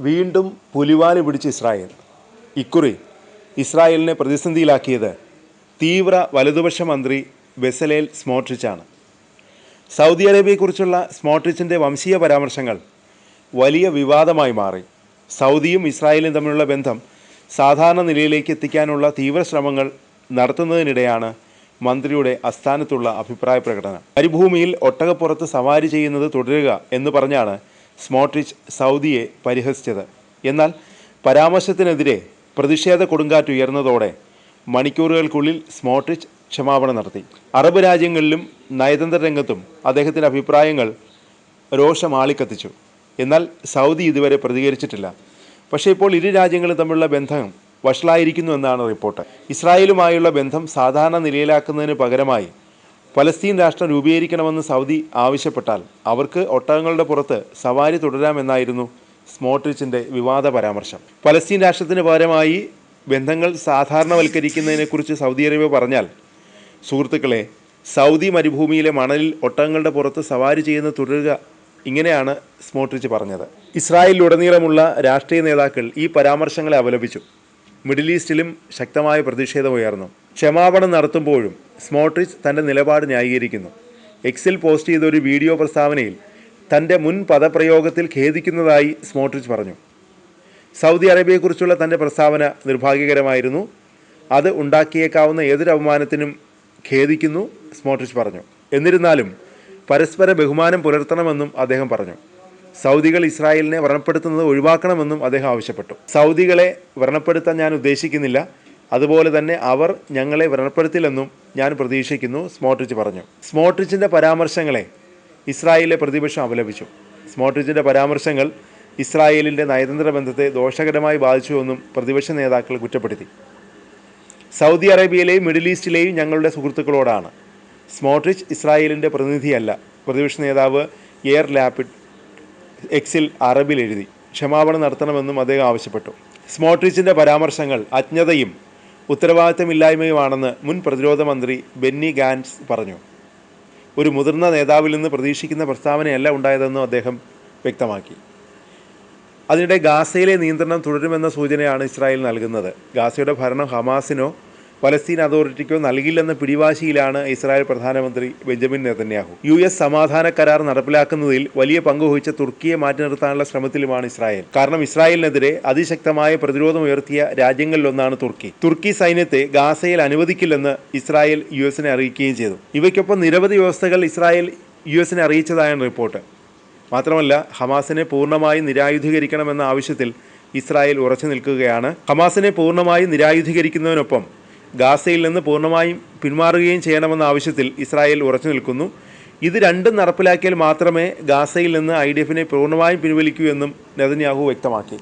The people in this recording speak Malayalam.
വീണ്ടും പുലിവാല് പിടിച്ച് ഇസ്രായേൽ. ഇക്കുറി ഇസ്രായേലിനെ പ്രതിസന്ധിയിലാക്കിയത് തീവ്ര വലതുപക്ഷ മന്ത്രി ബെസലേൽ സ്മോട്രിച്ചാണ്. സൗദി അറേബ്യയെക്കുറിച്ചുള്ള സ്മോട്രിച്ചിൻ്റെ വംശീയ പരാമർശങ്ങൾ വലിയ വിവാദമായി മാറി. സൗദിയും ഇസ്രായേലും തമ്മിലുള്ള ബന്ധം സാധാരണ നിലയിലേക്ക് എത്തിക്കാനുള്ള തീവ്ര ശ്രമങ്ങൾ നടത്തുന്നതിനിടെയാണ് മന്ത്രിയുടെ അസ്ഥാനത്തുള്ള അഭിപ്രായ പ്രകടനം. മരുഭൂമിയിൽ ഒട്ടകപ്പുറത്ത് സവാരി ചെയ്യുന്നത് തുടരുക എന്ന് പറഞ്ഞാണ് സ്മോട്രിച്ച് സൗദിയെ പരിഹസിച്ചത്. എന്നാൽ പരാമർശത്തിനെതിരെ പ്രതിഷേധ കൊടുങ്കാറ്റ് ഉയർന്നതോടെ മണിക്കൂറുകൾക്കുള്ളിൽ സ്മോട്രിച്ച് ക്ഷമാപണം നടത്തി. അറബ് രാജ്യങ്ങളിലും നയതന്ത്ര രംഗത്തും അദ്ദേഹത്തിൻ്റെ അഭിപ്രായങ്ങൾ രോഷം ആളിക്കത്തിച്ചു. എന്നാൽ സൗദി ഇതുവരെ പ്രതികരിച്ചിട്ടില്ല. പക്ഷേ ഇപ്പോൾ ഇരു രാജ്യങ്ങളും തമ്മിലുള്ള ബന്ധം വഷളായിരിക്കുന്നു എന്നാണ് റിപ്പോർട്ട്. ഇസ്രായേലുമായുള്ള ബന്ധം സാധാരണ നിലയിലാക്കുന്നതിന് പകരമായി പലസ്തീൻ രാഷ്ട്രം രൂപീകരിക്കണമെന്ന് സൗദി ആവശ്യപ്പെട്ടാൽ അവർക്ക് ഒട്ടകങ്ങളുടെ പുറത്ത് സവാരി തുടരാമെന്നായിരുന്നു സ്മോട്രിച്ചിൻ്റെ വിവാദ പരാമർശം. പലസ്തീൻ രാഷ്ട്രത്തിന് പകരമായി ബന്ധങ്ങൾ സാധാരണവൽക്കരിക്കുന്നതിനെക്കുറിച്ച് സൗദി അറേബ്യ പറഞ്ഞാൽ, സുഹൃത്തുക്കളെ, സൗദി മരുഭൂമിയിലെ മണലിൽ ഒട്ടകങ്ങളുടെ പുറത്ത് സവാരി ചെയ്യുന്നത് തുടരുക, ഇങ്ങനെയാണ് സ്മോട്രിച്ച് പറഞ്ഞത്. ഇസ്രായേലിലുടനീളമുള്ള രാഷ്ട്രീയ നേതാക്കൾ ഈ പരാമർശങ്ങളെ അപലപിച്ചു. മിഡിൽ ഈസ്റ്റിലും ശക്തമായ പ്രതിഷേധമുയർന്നു. ക്ഷമാപണം നടത്തുമ്പോഴും സ്മോട്രിച്ച് തൻ്റെ നിലപാട് ന്യായീകരിക്കുന്നു. എക്സിൽ പോസ്റ്റ് ചെയ്ത ഒരു വീഡിയോ പ്രസ്താവനയിൽ തൻ്റെ മുൻ പദപ്രയോഗത്തിൽ ഖേദിക്കുന്നതായി സ്മോട്രിച്ച് പറഞ്ഞു. സൗദി അറേബ്യയെക്കുറിച്ചുള്ള തൻ്റെ പ്രസ്താവന നിർഭാഗ്യകരമായിരുന്നു. അത് ഉണ്ടാക്കിയേക്കാവുന്ന ഏതൊരു അപമാനത്തിനും ഖേദിക്കുന്നു, സ്മോട്രിച്ച് പറഞ്ഞു. എന്നിരുന്നാലും പരസ്പര ബഹുമാനം പുലർത്തണമെന്നും അദ്ദേഹം പറഞ്ഞു. സൗദികൾ ഇസ്രായേലിനെ വ്രണപ്പെടുത്തുന്നത് ഒഴിവാക്കണമെന്നും അദ്ദേഹം ആവശ്യപ്പെട്ടു. സൗദികളെ വ്രണപ്പെടുത്താൻ ഞാൻ ഉദ്ദേശിക്കുന്നില്ല, അതുപോലെ തന്നെ അവർ ഞങ്ങളെ വ്രണപ്പെടുത്തില്ലെന്നും ഞാൻ പ്രതീക്ഷിക്കുന്നു, സ്മോട്രിച്ച് പറഞ്ഞു. സ്മോട്രിച്ചിൻ്റെ പരാമർശങ്ങളെ ഇസ്രായേലിലെ പ്രതിപക്ഷം അപലപിച്ചു. സ്മോട്രിച്ചിൻ്റെ പരാമർശങ്ങൾ ഇസ്രായേലിൻ്റെ നയതന്ത്ര ബന്ധത്തെ ദോഷകരമായി ബാധിച്ചുവെന്നും പ്രതിപക്ഷ നേതാക്കൾ കുറ്റപ്പെടുത്തി. സൗദി അറേബ്യയിലെയും മിഡിൽ ഈസ്റ്റിലെയും ഞങ്ങളുടെ സുഹൃത്തുക്കളോടാണ്. സ്മോട്രിച്ച് ഇസ്രായേലിൻ്റെ പ്രതിനിധിയല്ല, പ്രതിപക്ഷ നേതാവ് എയർ ലാപ്പിഡ് എക്സിൽ അറബിൽ എഴുതി. ക്ഷമാപണം നടത്തണമെന്നും അദ്ദേഹം ആവശ്യപ്പെട്ടു. സ്മോട്രിച്ചിൻ്റെ പരാമർശങ്ങൾ അജ്ഞതയും ഉത്തരവാദിത്തമില്ലായ്മയുമാണെന്ന് മുൻ പ്രതിരോധ മന്ത്രി ബെന്നി ഗാൻസ് പറഞ്ഞു. ഒരു മുതിർന്ന നേതാവിൽ നിന്ന് പ്രതീക്ഷിക്കുന്ന പ്രസ്താവനയല്ല ഉണ്ടായതെന്നും അദ്ദേഹം വ്യക്തമാക്കി. അതിനിടെ ഗാസയിലെ നിയന്ത്രണം തുടരുമെന്ന സൂചനയാണ് ഇസ്രായേൽ നൽകുന്നത്. ഗാസയുടെ ഭരണം ഹമാസിനോ പലസ്തീൻ അതോറിറ്റിക്കോ നൽകില്ലെന്ന പിടിവാശിയിലാണ് ഇസ്രായേൽ പ്രധാനമന്ത്രി ബെഞ്ചമിൻ നെതന്യാഹു. US സമാധാന കരാർ നടപ്പിലാക്കുന്നതിൽ വലിയ പങ്കുവഹിച്ച തുർക്കിയെ മാറ്റി നിർത്താനുള്ള ശ്രമത്തിലുമാണ് ഇസ്രായേൽ. കാരണം ഇസ്രായേലിനെതിരെ അതിശക്തമായ പ്രതിരോധം ഉയർത്തിയ രാജ്യങ്ങളിലൊന്നാണ് തുർക്കി. തുർക്കി സൈന്യത്തെ ഗാസയിൽ അനുവദിക്കില്ലെന്ന് ഇസ്രായേൽ US അറിയിക്കുകയും ചെയ്തു. ഇവയ്ക്കൊപ്പം നിരവധി വ്യവസ്ഥകൾ ഇസ്രായേൽ US അറിയിച്ചതായാണ് റിപ്പോർട്ട്. മാത്രമല്ല, ഹമാസിനെ പൂർണ്ണമായും നിരായുധീകരിക്കണമെന്ന ആവശ്യത്തിൽ ഇസ്രായേൽ ഉറച്ചു നിൽക്കുകയാണ്. ഹമാസിനെ പൂർണ്ണമായും നിരായുധീകരിക്കുന്നതിനൊപ്പം ഗാസയിൽ നിന്ന് പൂർണ്ണമായും പിന്മാറുകയും ചെയ്യണമെന്ന ആവശ്യത്തിൽ ഇസ്രായേൽ ഉറച്ചു നിൽക്കുന്നു. ഇത് രണ്ടും നടപ്പിലാക്കിയാൽ മാത്രമേ ഗാസയിൽ നിന്ന് IDF പൂർണ്ണമായും പിൻവലിക്കൂ എന്നും നെതന്യാഹു വ്യക്തമാക്കി.